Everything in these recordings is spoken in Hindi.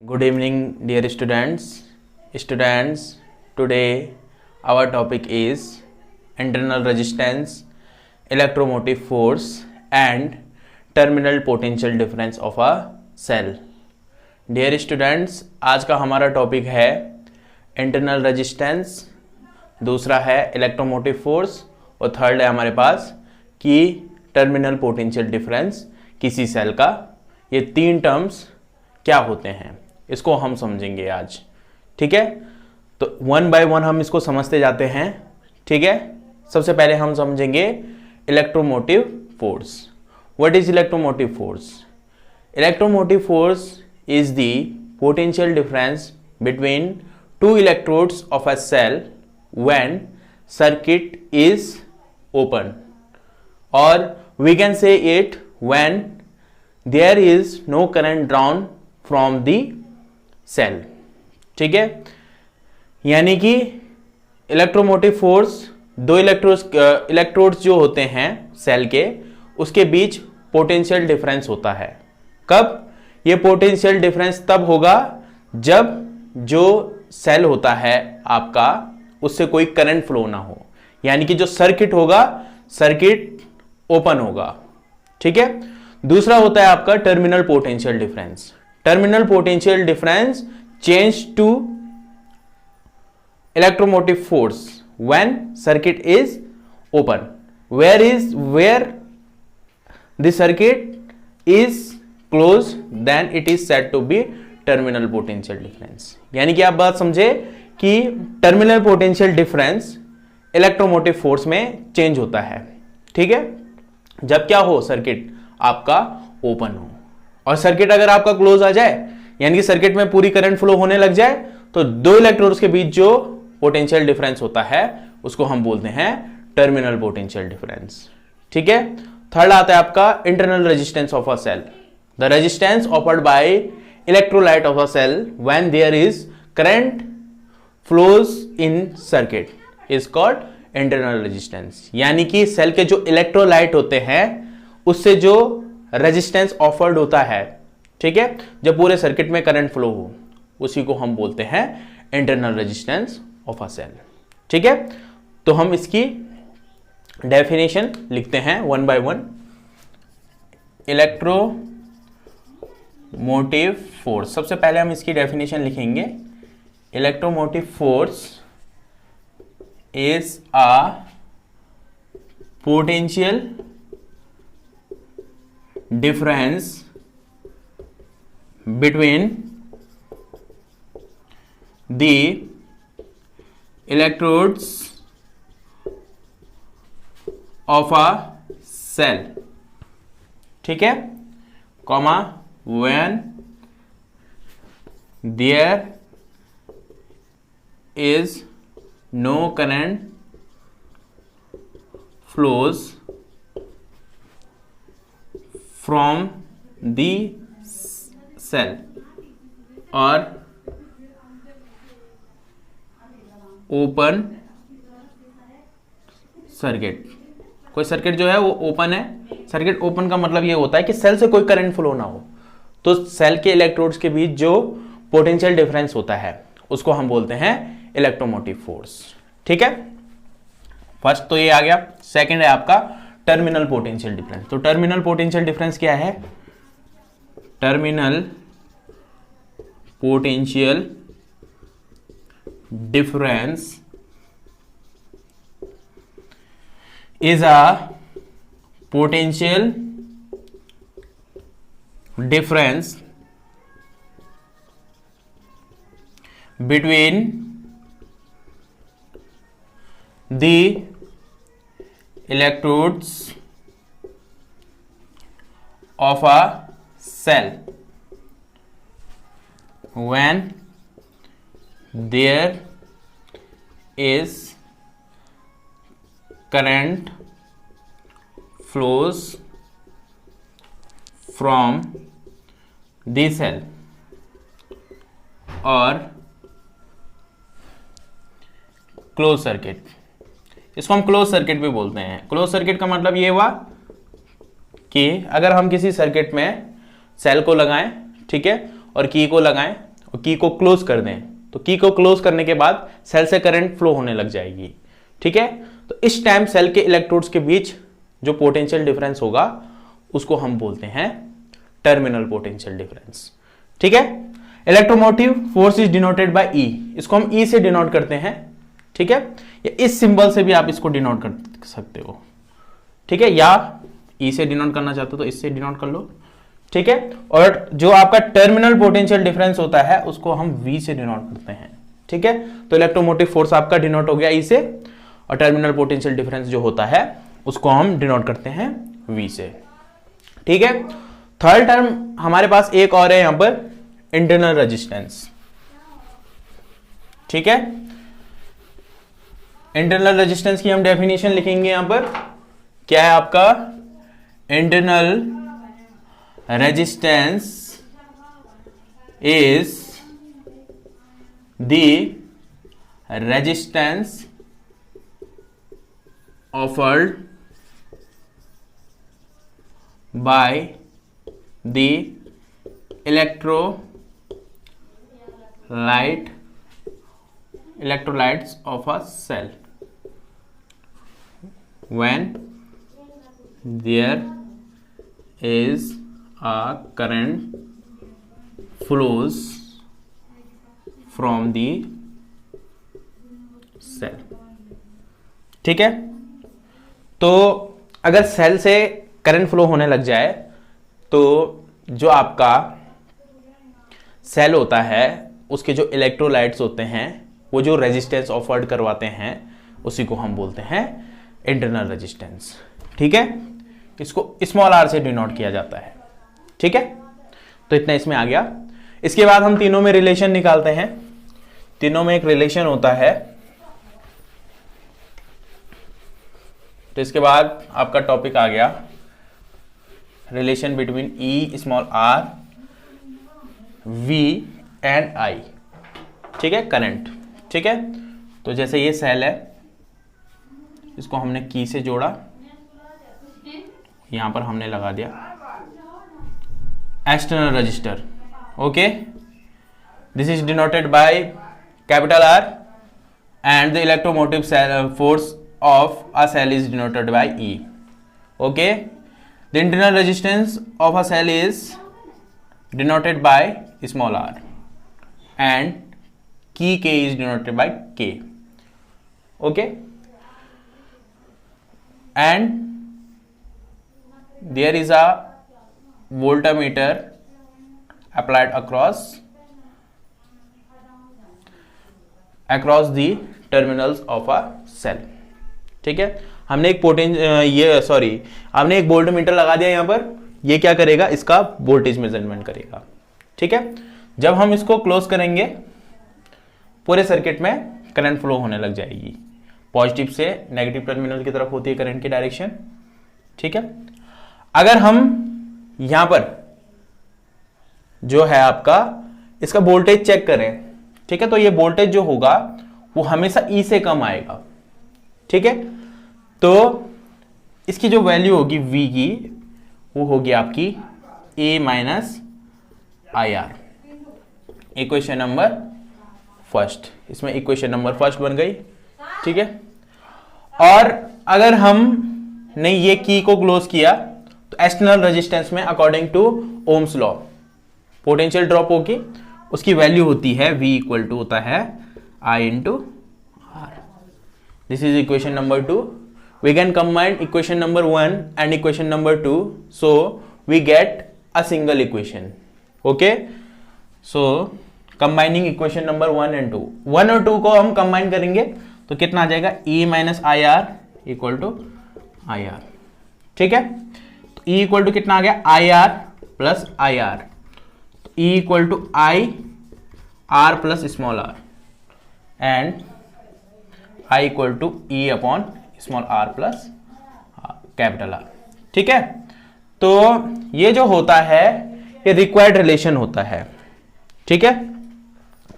Good evening, dear students. Today our topic is internal resistance, electromotive force, and terminal potential difference of a cell. Dear students, आज का हमारा टॉपिक है इंटरनल रेजिस्टेंस, दूसरा है इलेक्ट्रोमोटिव फोर्स और थर्ड है हमारे पास कि टर्मिनल पोटेंशियल डिफरेंस किसी सेल का। ये तीन टर्म्स क्या होते हैं इसको हम समझेंगे आज, ठीक है। तो वन बाय वन हम इसको समझते जाते हैं, ठीक है। सबसे पहले हम समझेंगे electromotive force. What is electromotive force? Electromotive force is the potential difference between two electrodes of a cell when circuit is open, और we can say it when there is no current drawn from the cell, ठीक है। यानी कि इलेक्ट्रोमोटिव फोर्स दो इलेक्ट्रोड्स जो होते हैं सेल के, उसके बीच पोटेंशियल डिफरेंस होता है। कब? ये पोटेंशियल डिफरेंस तब होगा जब जो सेल होता है आपका उससे कोई करंट फ्लो ना हो, यानी कि जो सर्किट होगा, सर्किट ओपन होगा, ठीक है। दूसरा होता है आपका terminal potential difference. Terminal potential difference change to electromotive force when circuit is open, where the circuit is closed, then it is said to be terminal potential difference। यानी कि आप बात समझे कि terminal potential difference electromotive force में चेंज होता है, ठीक है, जब क्या हो, सर्किट आपका ओपन हो। और सर्किट अगर आपका क्लोज आ जाए, यानी कि सर्किट में पूरी करंट फ्लो होने लग जाए, तो दो इलेक्ट्रोड्स के बीच जो पोटेंशियल डिफरेंस होता है उसको हम बोलते हैं टर्मिनल पोटेंशियल डिफरेंस, ठीक है। थर्ड आता है आपका internal resistance of a cell. The resistance offered by electrolyte of a cell when there is current flows in circuit is called internal resistance. यानी कि सेल के जो इलेक्ट्रोलाइट होते हैं उससे जो रेजिस्टेंस ऑफर्ड होता है, ठीक है, जब पूरे सर्किट में करंट फ्लो हो, उसी को हम बोलते हैं internal resistance of a cell, ठीक है। तो हम इसकी डेफिनेशन लिखते हैं one by one. Electromotive force, सबसे पहले हम इसकी डेफिनेशन लिखेंगे। Electromotive force is a potential difference between the electrodes of a cell, ठीक है, comma when there is no current flows from the cell or open circuit. कोई सर्किट जो है वो ओपन है, सर्किट ओपन का मतलब ये होता है कि सेल से कोई करंट फ्लो ना हो, तो सेल के इलेक्ट्रोड्स के बीच जो पोटेंशियल डिफरेंस होता है उसको हम बोलते हैं इलेक्ट्रोमोटिव फोर्स, ठीक है। फर्स्ट तो ये आ गया। सेकंड है आपका टर्मिनल पोटेंशियल डिफरेंस। तो टर्मिनल पोटेंशियल डिफरेंस क्या है? Terminal potential difference is a potential difference between the electrodes of a cell when there is current flows from the cell और क्लोज सर्किट। इसको हम क्लोज सर्किट भी बोलते हैं। क्लोज सर्किट का मतलब ये हुआ कि अगर हम किसी सर्किट में सेल को लगाएं, ठीक है, और की को लगाएं और की को क्लोज कर दें तो की को क्लोज करने के बाद सेल से करंट फ्लो होने लग जाएगी। ठीक है, तो इस टाइम सेल के इलेक्ट्रोड्स के बीच जो पोटेंशियल डिफरेंस होगा उसको हम बोलते हैं टर्मिनल पोटेंशियल डिफरेंस। ठीक है, electromotive force is denoted by E, इसको हम ई से डिनोट करते हैं। ठीक है, या इस सिंबल से भी आप इसको डिनोट कर सकते हो। ठीक है, या ई से डिनोट करना चाहते हो तो इससे डिनोट कर लो। ठीक है, और जो आपका टर्मिनल पोटेंशियल डिफरेंस होता है उसको हम वी से डिनोट करते हैं। ठीक है, तो इलेक्ट्रोमोटिव फोर्स आपका डिनोट हो गया ई से, और टर्मिनल पोटेंशियल डिफरेंस जो होता है उसको हम डिनोट करते हैं वी से। ठीक है, थर्ड टर्म हमारे पास एक और है यहां पर, इंटरनल रेजिस्टेंस। ठीक है, इंटरनल रेजिस्टेंस की हम डेफिनेशन लिखेंगे यहां पर, क्या है आपका, internal resistance is the resistance offered by the electrolytes of a cell when there is a current flows from the cell। ठीक है, तो अगर सेल से करंट फ्लो होने लग जाए तो जो आपका सेल होता है उसके जो इलेक्ट्रोलाइट्स होते हैं वो जो रेजिस्टेंस ऑफर्ड करवाते हैं उसी को हम बोलते हैं इंटरनल रेजिस्टेंस। ठीक है, इसको स्मॉल आर से डिनोट किया जाता है। ठीक है, तो इतना इसमें आ गया। इसके बाद हम तीनों में रिलेशन निकालते हैं। तीनों में एक रिलेशन होता है, तो इसके बाद आपका टॉपिक आ गया relation between E small R, V and I. ठीक है, करंट। ठीक है, तो जैसे ये सेल है, इसको हमने की से जोड़ा, यहां पर हमने लगा दिया external register. Okay, this is denoted by capital R and the electromotive force of a cell is denoted by E. Okay, the internal resistance of a cell is denoted by small r and key K is denoted by K. Okay, and there is a voltmeter applied across the terminals of a cell। ठीक है, हमने एक हमने एक वोल्ट मीटर लगा दिया यहां पर, ये क्या करेगा, इसका वोल्टेज मेजरमेंट करेगा। ठीक है, जब हम इसको क्लोज करेंगे पूरे सर्किट में करंट फ्लो होने लग जाएगी, पॉजिटिव से नेगेटिव टर्मिनल की तरफ होती है करंट की डायरेक्शन। ठीक है, अगर हम यहां पर जो है आपका इसका वोल्टेज चेक करें, ठीक है, तो ये वोल्टेज जो होगा वो हमेशा ई से कम आएगा। ठीक है, तो इसकी जो वैल्यू होगी V की वो होगी आपकी A minus I are. Equation number first, इसमें इक्वेशन नंबर फर्स्ट बन गई। ठीक है, और अगर हम ने ये की को क्लोज किया तो एक्सटर्नल रेजिस्टेंस में according to Ohm's law potential drop होगी, उसकी वैल्यू होती है V इक्वल टू होता है I into R. This is equation number 2. We can combine equation number 1 and equation number 2, so we get a single equation. Okay, so combining equation number 1 and 2, 1 और 2 को हम combine करेंगे तो कितना आ जाएगा, E minus I R equal to I R. ठीक है, तो E इक्वल टू कितना आ गया, I R plus I R, तो E equal to I R plus small R and I equal to E upon small R plus capital R. ठीक है, तो ये जो होता है ये रिक्वायर्ड रिलेशन होता है। ठीक है,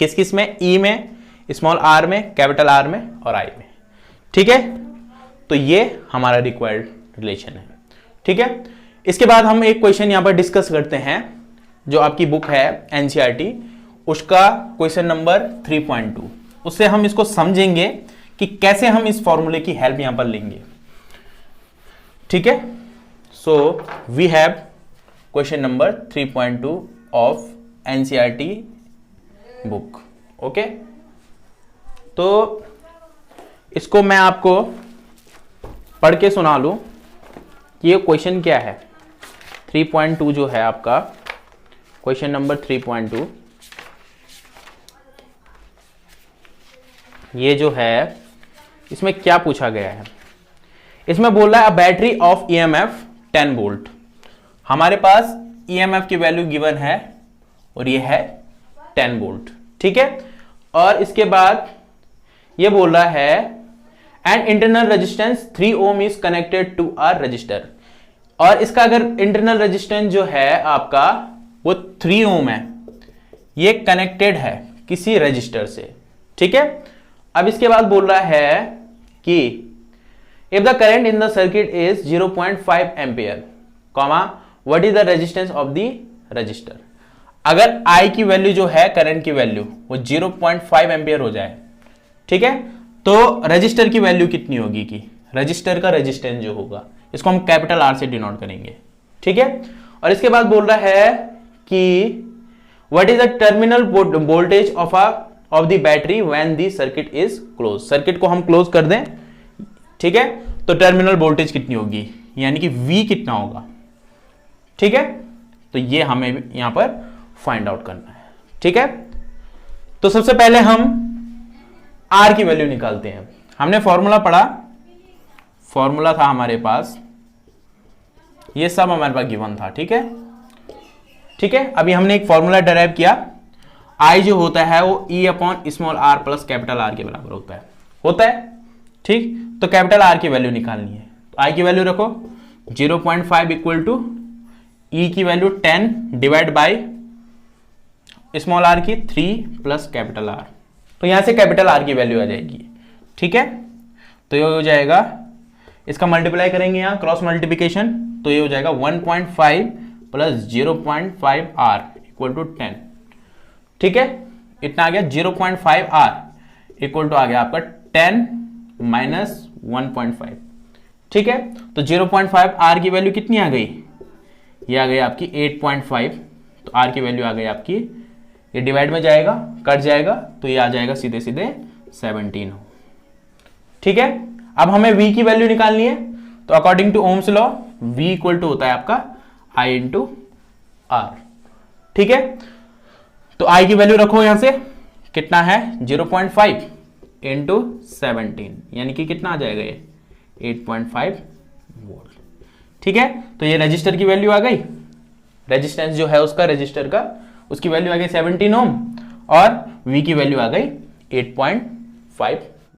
किस किस में, E में, स्मॉल आर में, कैपिटल आर में और I में। ठीक है, तो ये हमारा रिक्वायर्ड रिलेशन है। ठीक है, इसके बाद हम एक क्वेश्चन यहां पर डिस्कस करते हैं जो आपकी बुक है एनसीईआरटी उसका क्वेश्चन नंबर 3.2, उससे हम इसको समझेंगे कि कैसे हम इस फॉर्मूले की हेल्प यहां पर लेंगे। ठीक है, so we have question number 3.2 of NCERT book. Okay, तो इसको मैं आपको पढ़ के सुना लूं कि ये क्वेश्चन क्या है। 3.2 जो है आपका क्वेश्चन नंबर 3.2, ये जो है इसमें क्या पूछा गया है। इसमें बोल रहा है a battery of EMF 10 volt. हमारे पास ईएमएफ की वैल्यू गिवन है और ये है 10 वोल्ट। ठीक है, और इसके बाद ये बोल रहा है and internal resistance 3 ohm is connected to a resistor. और इसका अगर इंटरनल रेजिस्टेंस जो है आपका वो 3 ओम है, ये कनेक्टेड है किसी रजिस्टर से। ठीक है, अब इसके बाद बोल रहा है कि if the current in the circuit is 0.5 ampere, comma what is the resistance of the register. अगर I की वैल्यू जो है करंट की वैल्यू वो 0.5 एम्पियर हो जाए, ठीक है, तो रजिस्टर की वैल्यू कितनी होगी कि रजिस्टर का रेजिस्टेंस जो होगा इसको हम कैपिटल R से डिनोट करेंगे। ठीक है, और इसके बाद बोल रहा है कि what is the terminal voltage of the battery when the circuit is close. Circuit को हम क्लोज कर दें, ठीक है, तो टर्मिनल वोल्टेज कितनी होगी, यानी कि V कितना होगा। ठीक है, तो ये हमें यहां पर फाइंड आउट करना है। ठीक है, तो सबसे पहले हम R की वैल्यू निकालते हैं। हमने फॉर्मूला पढ़ा, फॉर्मूला था हमारे पास, ये सब हमारे पास गिवन था। ठीक है, ठीक है, अभी हमने एक फॉर्मूला डेराइव किया। I जो होता है वो E upon small r plus capital R के बराबर होता है। ठीक, तो कैपिटल R की वैल्यू निकालनी है, तो I की वैल्यू रखो 0.5 इक्वल टू E की value 10 divide by small r की 3 प्लस कैपिटल R। तो यहां से कैपिटल R की वैल्यू आ जाएगी। ठीक है, तो ये हो जाएगा, इसका मल्टीप्लाई करेंगे यहां क्रॉस मल्टीप्लिकेशन, तो ये हो जाएगा 1.5 प्लस 0.5 R इक्वल टू 10। ठीक है, इतना आ गया 0.5 R इक्वल टू आ गया आपका 10 माइनस 1.5। ठीक है, तो 0.5 R की वैल्यू कितनी आ गई, ये आ गई आपकी 8.5। तो R की वैल्यू आ गई आपकी, ये डिवाइड में जाएगा कट जाएगा, तो ये आ जाएगा सीधे सीधे 17। ठीक है, अब हमें V की वैल्यू निकालनी है, तो according to Ohm's law V equal to होता है आपका I इंटू R। ठीक है, तो I की वैल्यू रखो यहां से, कितना है 0.5 इंटू 17, यानी कि कितना आ जाएगा ये 8.5 वोल्ट। ठीक है, तो ये रजिस्टर की वैल्यू आ गई, रेजिस्टेंस जो है उसका रजिस्टर का, उसकी वैल्यू आ गई 17 ओम, और V की वैल्यू आ गई 8.5